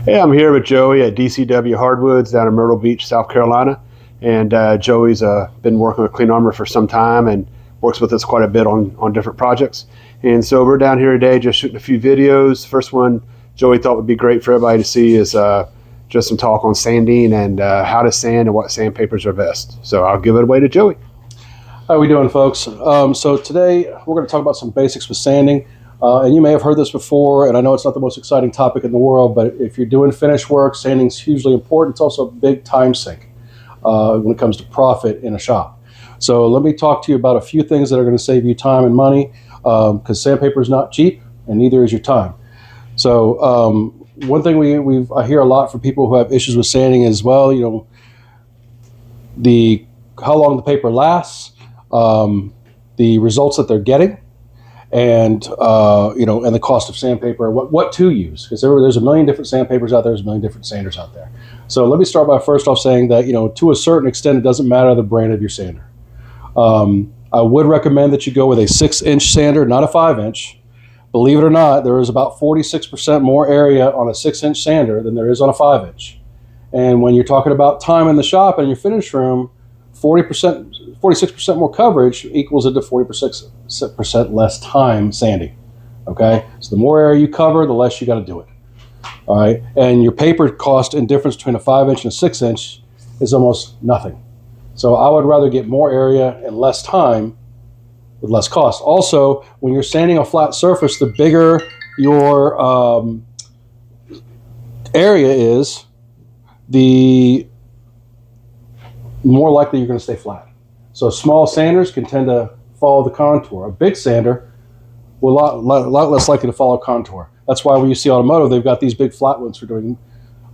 Hey, I'm here with Joey at DCW Hardwoods down in Myrtle Beach, South Carolina. And Joey's been working with Clean Armor for some time and works with us quite a bit on different projects. And so we're down here today just shooting a few videos. First one Joey thought would be great for everybody to see is just some talk on sanding and how to sand and what sandpapers are best. So I'll give it away to Joey. How are we doing, folks? So today we're going to talk about some basics with sanding. And you may have heard this before, and I know it's not the most exciting topic in the world, but if you're doing finish work, sanding is hugely important. It's also a big time sink when it comes to profit in a shop. So let me talk to you about a few things that are going to save you time and money, because sandpaper is not cheap, and neither is your time. So one thing I hear a lot from people who have issues with sanding is, well, you know, how long the paper lasts, the results that they're getting, and and the cost of sandpaper, what to use, because there's a million different sandpapers out there, there's a million different sanders out there. So let me start by first off saying that, to a certain extent, it doesn't matter the brand of your sander. I would recommend that you go with a 6-inch sander, not a 5-inch. Believe it or not, there is about 46% more area on a 6-inch sander than there is on a 5-inch. And when you're talking about time in the shop and your finish room, 46% more coverage equals into 40% less time sanding. Okay, so the more area you cover, the less you got to do it. All right, and your paper cost and difference between a 5-inch and a 6-inch is almost nothing. So I would rather get more area and less time with less cost. Also, when you're sanding a flat surface, the bigger your area is, the more likely you're going to stay flat. So small sanders can tend to follow the contour. A big sander will a lot less likely to follow contour. That's why when you see automotive, they've got these big flat ones for doing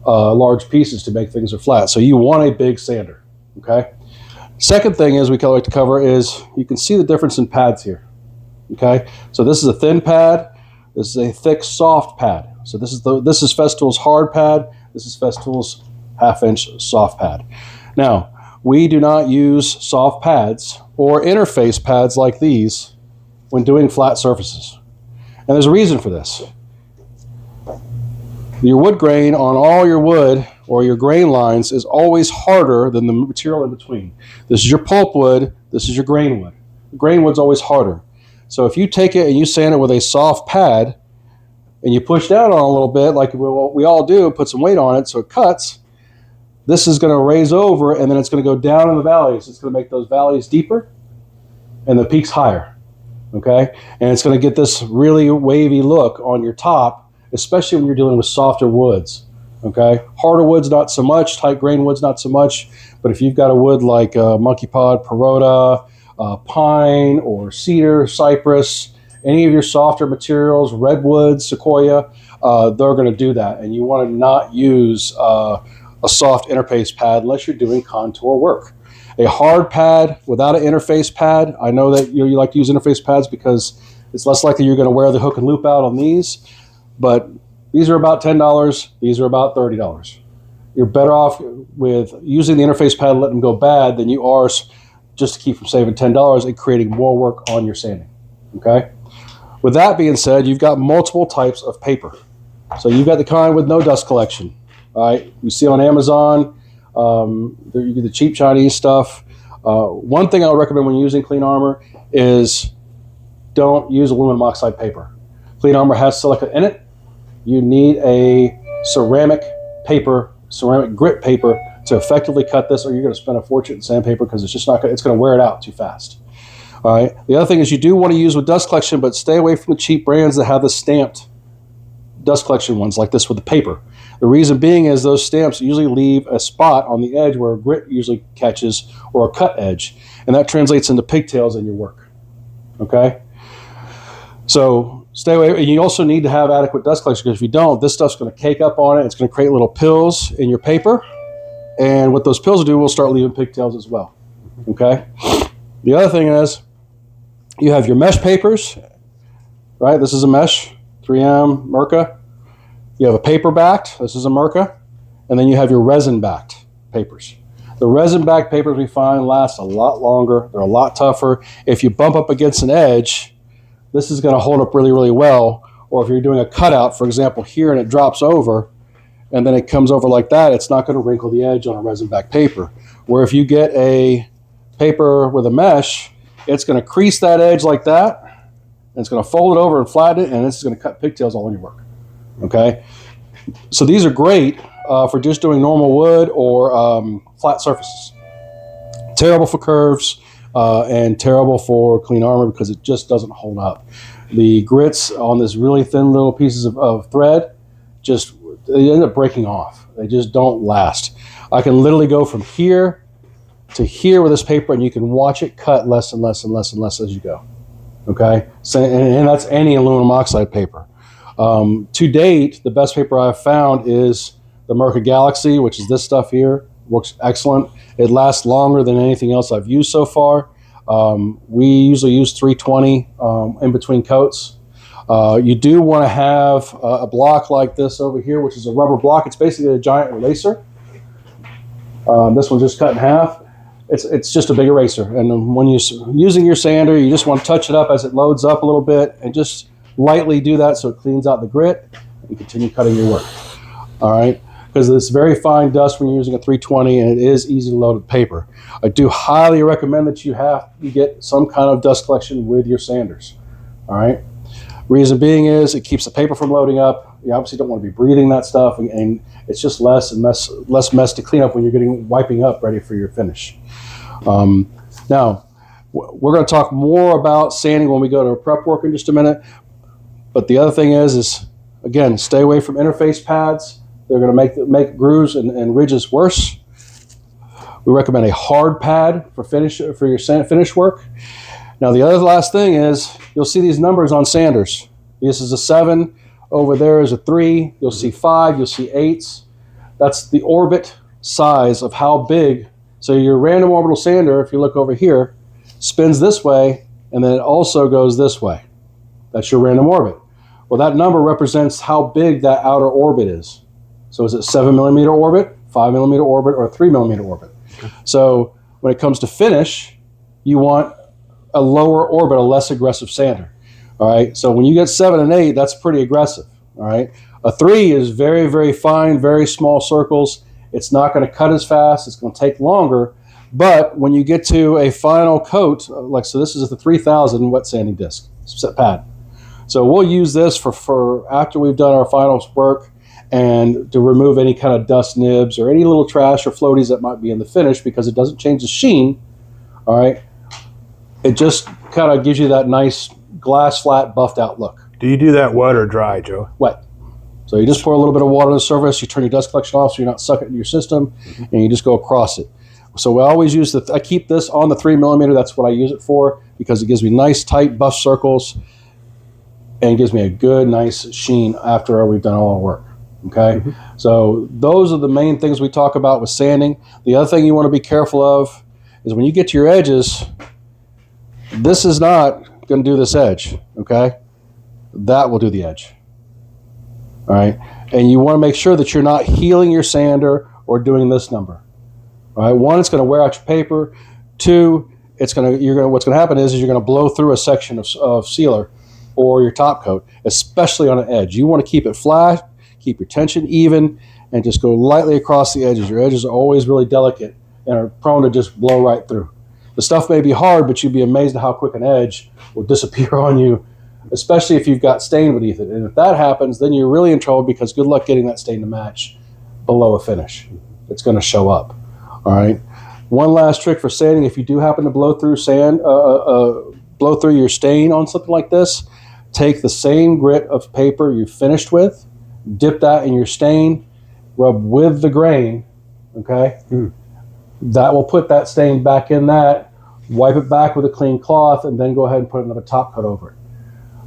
large pieces to make things are flat. So you want a big sander, okay? Second thing is we like to cover is you can see the difference in pads here, okay? So this is a thin pad. This is a thick, soft pad. So this is Festool's hard pad. This is Festool's 1/2-inch soft pad. Now, we do not use soft pads or interface pads like these when doing flat surfaces. And there's a reason for this. Your wood grain on all your wood or your grain lines is always harder than the material in between. This is your pulp wood, this is your grain wood. Grain wood's always harder. So if you take it and you sand it with a soft pad and you push down on it a little bit, like we all do, put some weight on it so it cuts, this is going to raise over, and then it's going to go down in the valleys. It's going to make those valleys deeper and the peaks higher, okay? And it's going to get this really wavy look on your top, especially when you're dealing with softer woods, okay? Harder woods, not so much. Tight grain woods, not so much. But if you've got a wood like monkey pod, perota, pine, or cedar, cypress, any of your softer materials, redwood, sequoia, they're going to do that. And you want to not use a soft interface pad unless you're doing contour work. A hard pad without an interface pad, I know that you like to use interface pads because it's less likely you're going to wear the hook and loop out on these, but these are about $10, these are about $30. You're better off with using the interface pad and letting them go bad than you are just to keep from saving $10 and creating more work on your sanding, okay? With that being said, you've got multiple types of paper. So you've got the kind with no dust collection. All right, you see on Amazon, you get the cheap Chinese stuff. One thing I would recommend when using Clean Armor is don't use aluminum oxide paper. Clean Armor has silica in it. You need a ceramic grit paper to effectively cut this, or you're going to spend a fortune in sandpaper because it's just not going to wear it out too fast. All right. The other thing is you do want to use with dust collection, but stay away from the cheap brands that have the stamped dust collection ones like this with the paper. The reason being is those stamps usually leave a spot on the edge where a grit usually catches, or a cut edge, and that translates into pigtails in your work, okay? So stay away, and you also need to have adequate dust collection, because if you don't, this stuff's going to cake up on it, it's going to create little pills in your paper, and what those pills will do will start leaving pigtails as well, okay? The other thing is you have your mesh papers, right? This is a mesh, 3M, Mirka. You have a paper-backed, this is a Mirka, and then you have your resin-backed papers. The resin-backed papers we find last a lot longer, they're a lot tougher. If you bump up against an edge, this is going to hold up really, really well. Or if you're doing a cutout, for example, here, and it drops over, and then it comes over like that, it's not going to wrinkle the edge on a resin back paper. Where if you get a paper with a mesh, it's going to crease that edge like that, and it's going to fold it over and flatten it, and this is going to cut pigtails all in your work. Okay, so these are great for just doing normal wood or flat surfaces. Terrible for curves and terrible for clean armor because it just doesn't hold up. The grits on this really thin little pieces of thread they end up breaking off. They just don't last. I can literally go from here to here with this paper, and you can watch it cut less and less and less and less as you go. Okay, so, and that's any aluminum oxide paper. To date, the best paper I've found is the Merca Galaxy, which is this stuff here. Works excellent. It lasts longer than anything else I've used so far. We usually use 320 in between coats. You do want to have a block like this over here, which is a rubber block. It's basically a giant eraser. This one's just cut in half. It's just a big eraser. And when you're using your sander, you just want to touch it up as it loads up a little bit and just lightly do that so it cleans out the grit and continue cutting your work. All right? Because it's very fine dust when you're using a 320, and it is easy to load with paper. I do highly recommend that you get some kind of dust collection with your sanders. All right? Reason being is it keeps the paper from loading up. You obviously don't want to be breathing that stuff, and it's just less mess to clean up when you're wiping up ready for your finish. Now, we're going to talk more about sanding when we go to prep work in just a minute. But the other thing is again, stay away from interface pads. They're going to make grooves and ridges worse. We recommend a hard pad for your finish work. Now, the other last thing is you'll see these numbers on sanders. This is a 7. Over there is a 3. You'll see 5. You'll see 8s. That's the orbit size of how big. So your random orbital sander, if you look over here, spins this way, and then it also goes this way. That's your random orbit. Well, that number represents how big that outer orbit is. So is it 7 millimeter orbit, 5 millimeter orbit, or a 3 millimeter orbit? Okay. So when it comes to finish, you want a lower orbit, a less aggressive sander. All right. So when you get 7 and 8, that's pretty aggressive. All right. A 3 is very, very fine, very small circles. It's not going to cut as fast. It's going to take longer. But when you get to a final coat, so this is the 3000 wet sanding disc pad. So we'll use this for after we've done our final work, and to remove any kind of dust nibs or any little trash or floaties that might be in the finish, because it doesn't change the sheen. All right. It just kind of gives you that nice glass flat buffed out look. Do you do that wet or dry, Joe? Wet. So you just pour a little bit of water on the surface, you turn your dust collection off so you're not sucking it into your system, and you just go across it. So we always use I keep this on the 3 millimeter. That's what I use it for, because it gives me nice tight buff circles and gives me a good nice sheen after we've done all our work. Okay, so those are the main things we talk about with sanding. The other thing you want to be careful of is when you get to your edges, this is not going to do this edge, okay? That will do the edge, all right? And you want to make sure that you're not healing your sander or doing this number, all right? 1, it's going to wear out your paper. 2, what's going to happen is you're going to blow through a section of sealer or your top coat, especially on an edge. You want to keep it flat, keep your tension even, and just go lightly across the edges. Your edges are always really delicate and are prone to just blow right through. The stuff may be hard, but you'd be amazed at how quick an edge will disappear on you, especially if you've got stain beneath it. And if that happens, then you're really in trouble, because good luck getting that stain to match below a finish. It's going to show up. All right. One last trick for sanding: if you do happen to blow through blow through your stain on something like this, take the same grit of paper you finished with, dip that in your stain, rub with the grain, okay? That will put that stain back in that, wipe it back with a clean cloth, and then go ahead and put another top coat over it.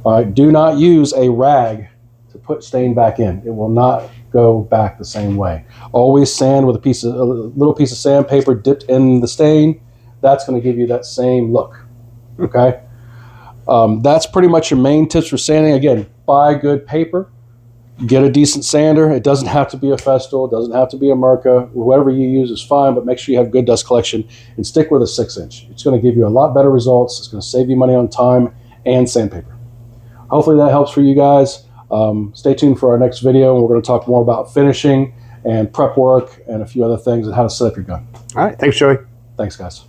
All right, do not use a rag to put stain back in. It will not go back the same way. Always sand with a little piece of sandpaper dipped in the stain. That's going to give you that same look, okay? That's pretty much your main tips for sanding. Again, buy good paper. Get a decent sander. It doesn't have to be a Festool. It doesn't have to be a Merca. Whatever you use is fine, but make sure you have good dust collection, and stick with a 6-inch. It's going to give you a lot better results. It's going to save you money on time and sandpaper. Hopefully that helps for you guys. Stay tuned for our next video, and we're going to talk more about finishing and prep work and a few other things and how to set up your gun. All right. Thanks, Joey. Thanks, guys.